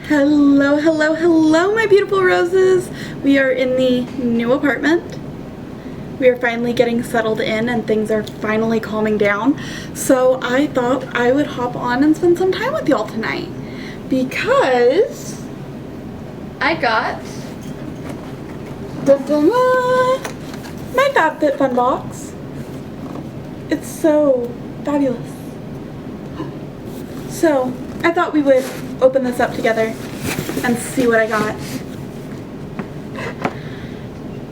Hello, hello, hello, my beautiful roses. We are in the new apartment. We are finally getting settled in and things are finally calming down. So I thought I would hop on and spend some time with y'all tonight because I got my FabFit fun box. It's so fabulous. So I thought we would open this up together and see what I got.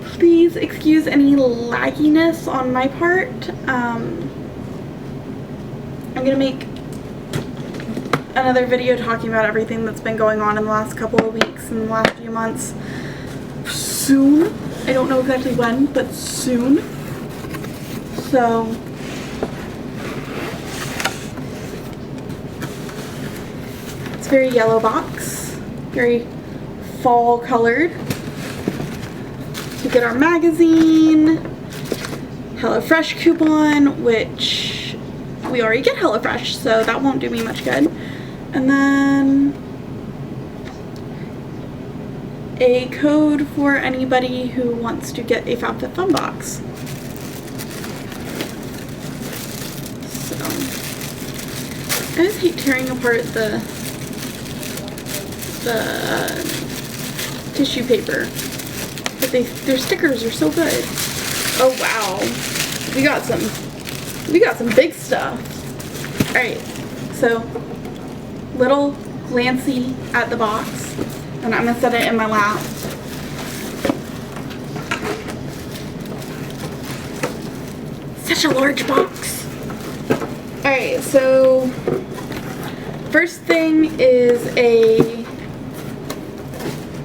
Please excuse any lagginess on my part. I'm gonna make another video talking about everything that's been going on in the last couple of weeks and the last few months soon. I don't know exactly when, but soon. So it's a very yellow box, very fall colored. We get our magazine, HelloFresh coupon, which we already get HelloFresh, so that won't do me much good. And then a code for anybody who wants to get a FabFit Fun Box. So I just hate tearing apart the tissue paper. But their stickers are so good. Oh wow. We got some big stuff. Alright, so little glancy at the box. And I'm gonna set it in my lap. Such a large box. Alright, so first thing is a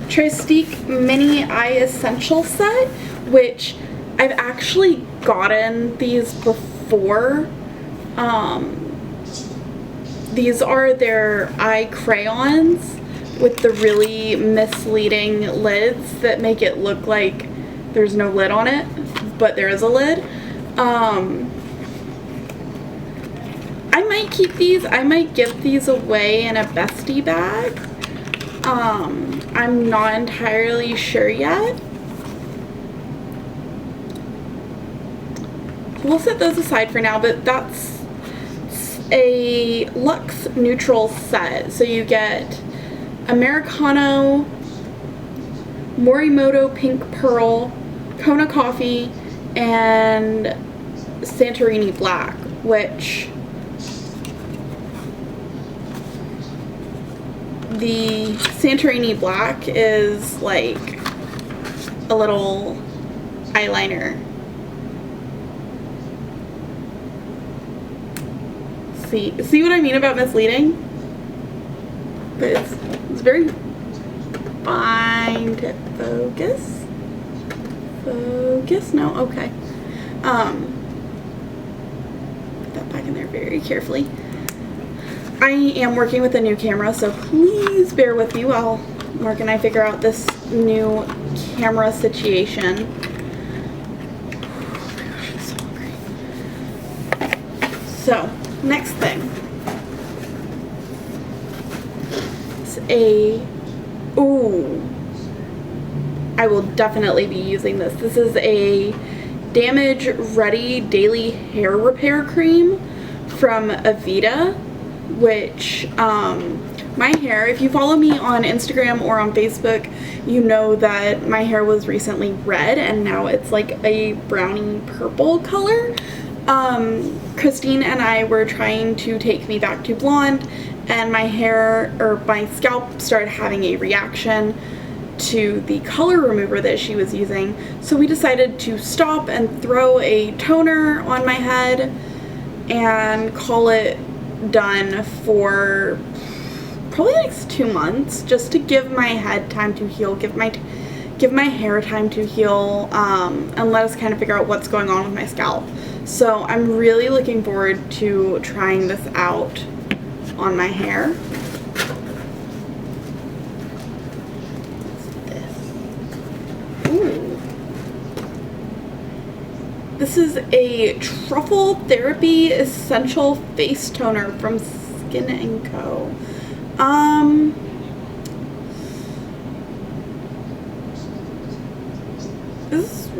Tristique Mini Eye Essential set, which I've actually gotten these before. These are their eye crayons with the really misleading lids that make it look like there's no lid on it, but there is a lid. I might keep these. I might give these away in a bestie bag. I'm not entirely sure yet. We'll set those aside for now, but that's a Luxe Neutral set. So you get Americano, Morimoto Pink Pearl, Kona Coffee, and Santorini Black, which the Santorini Black is like a little eyeliner. See what I mean about misleading? But it's very fine to focus. Focus? No? Okay. Put that back in there very carefully. I am working with a new camera, so please bear with me while Mark and I figure out this new camera situation. Oh my gosh, I'm so hungry. So, next thing is I will definitely be using this. This is a Damage Ready Daily Hair Repair Cream from Evita, which my hair, if you follow me on Instagram or on Facebook, you know that my hair was recently red and now it's like a browny purple color. Christine and I were trying to take me back to blonde, and my hair, or my scalp, started having a reaction to the color remover that she was using. So we decided to stop and throw a toner on my head and call it done for probably the next 2 months, just to give my head time to heal, give my hair time to heal, and let us kind of figure out what's going on with my scalp. So I'm really looking forward to trying this out on my hair. What's this? Ooh. This is a Truffle Therapy Essential Face Toner from Skin & Co.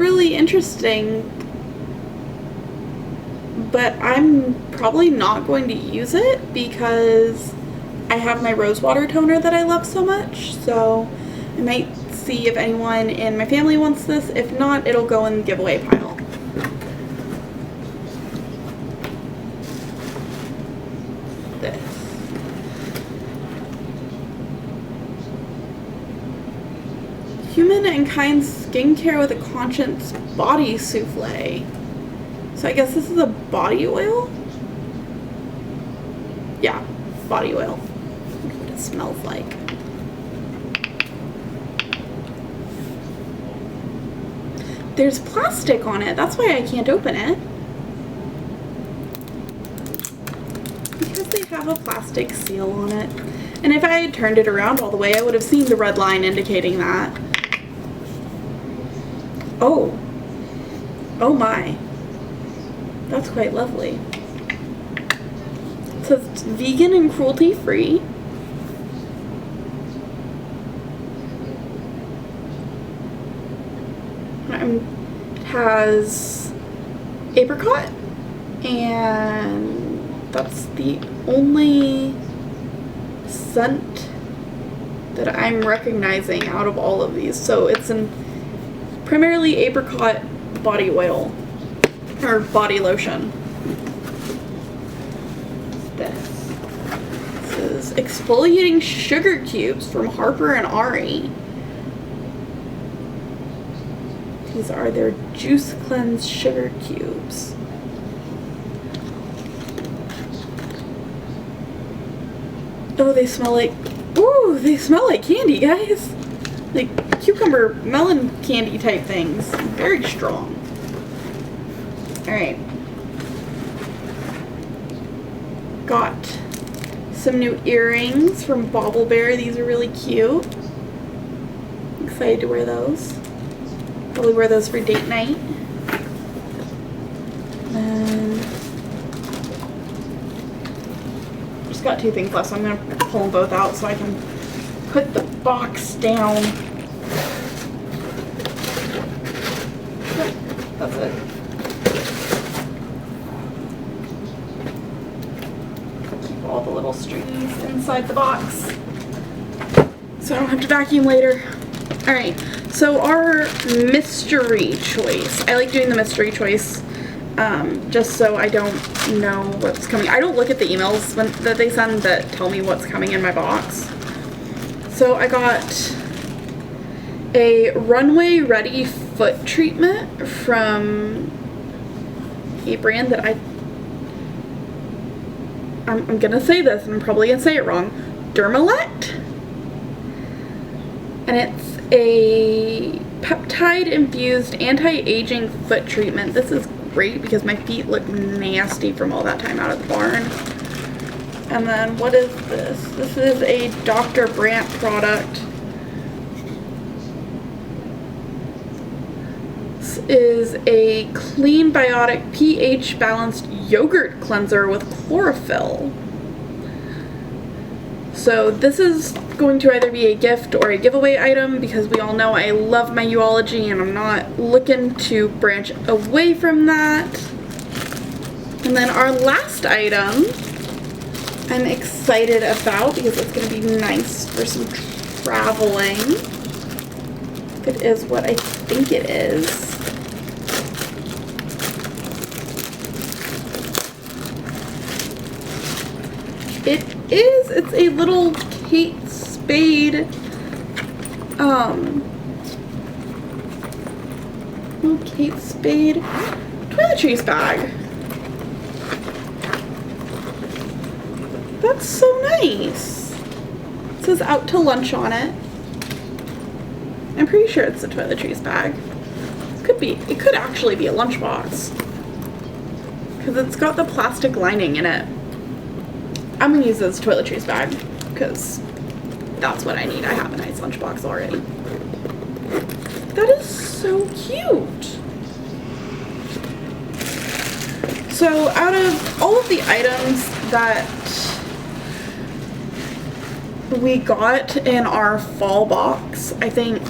really interesting, but I'm probably not going to use it because I have my rose water toner that I love so much. So I might see if anyone in my family wants this. If not, it'll go in the giveaway pile. This. Human and Kind Skincare with a Conscience Body Souffle. So I guess this is a body oil? Yeah, body oil. Look what it smells like. There's plastic on it. That's why I can't open it. Because they have a plastic seal on it. And if I had turned it around all the way, I would have seen the red line indicating that. Oh. Oh my. That's quite lovely. It says it's vegan and cruelty free. It has apricot, and that's the only scent that I'm recognizing out of all of these. So it's primarily apricot body oil or body lotion. This is exfoliating sugar cubes from Harper Re. These are their Juice Cleanse sugar cubes. Oh, they smell like, ooh, they smell like candy, guys. Like cucumber, melon candy type things. Very strong. Alright. Got some new earrings from Bauble Bear. These are really cute. Excited to wear those. Probably wear those for date night. And just got two things left, so I'm going to pull them both out so I can put the box down. Yep, that's it. Keep all the little strings inside the box so I don't have to vacuum later. Alright, so our mystery choice. I like doing the mystery choice just so I don't know what's coming. I don't look at the emails that they send that tell me what's coming in my box. So I got a Runway Ready foot treatment from a brand that I'm gonna say this and I'm probably gonna say it wrong. Dermalect. And it's a peptide-infused anti-aging foot treatment. This is great because my feet look nasty from all that time out of the barn. And then what is this? This is a Dr. Brandt product. This is a clean biotic pH balanced yogurt cleanser with chlorophyll. So this is going to either be a gift or a giveaway item because we all know I love my uology and I'm not looking to branch away from that. And then our last item I'm excited about because it's going to be nice for some traveling. If it is what I think it is. It's a little Kate Spade, little Kate Spade toiletries bag. That's so nice. It says out to lunch on it. I'm pretty sure it's a toiletries bag. It could actually be a lunchbox because it's got the plastic lining in it. I'm gonna use this toiletries bag because that's what I need. I have a nice lunchbox already. That is so cute. So out of all of the items that we got in our fall box, I think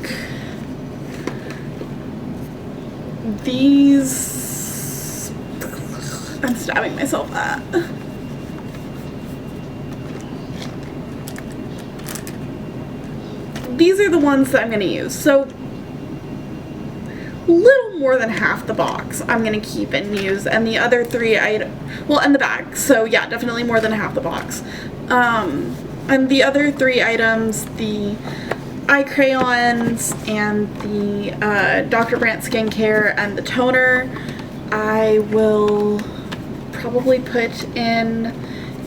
these, I'm stabbing myself at. These are the ones that I'm going to use. So little more than half the box I'm going to keep and use, and the other 3 well, and the bag. So yeah, definitely more than half the box. And the other 3 items, the eye crayons and the Dr. Brandt skincare and the toner, I will probably put in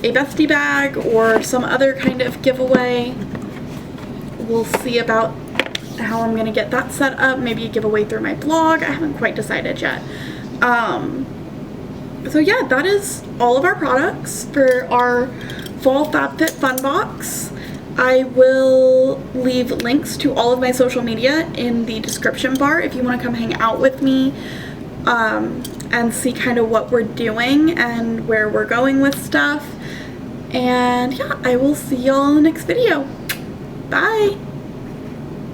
a bestie bag or some other kind of giveaway. We'll see about how I'm gonna get that set up. Maybe a giveaway through my blog. I haven't quite decided yet. So yeah, that is all of our products for our fall FabFit Fun Box. I will leave links to all of my social media in the description bar if you want to come hang out with me and see kind of what we're doing and where we're going with stuff. And yeah, I will see y'all in the next video. Bye!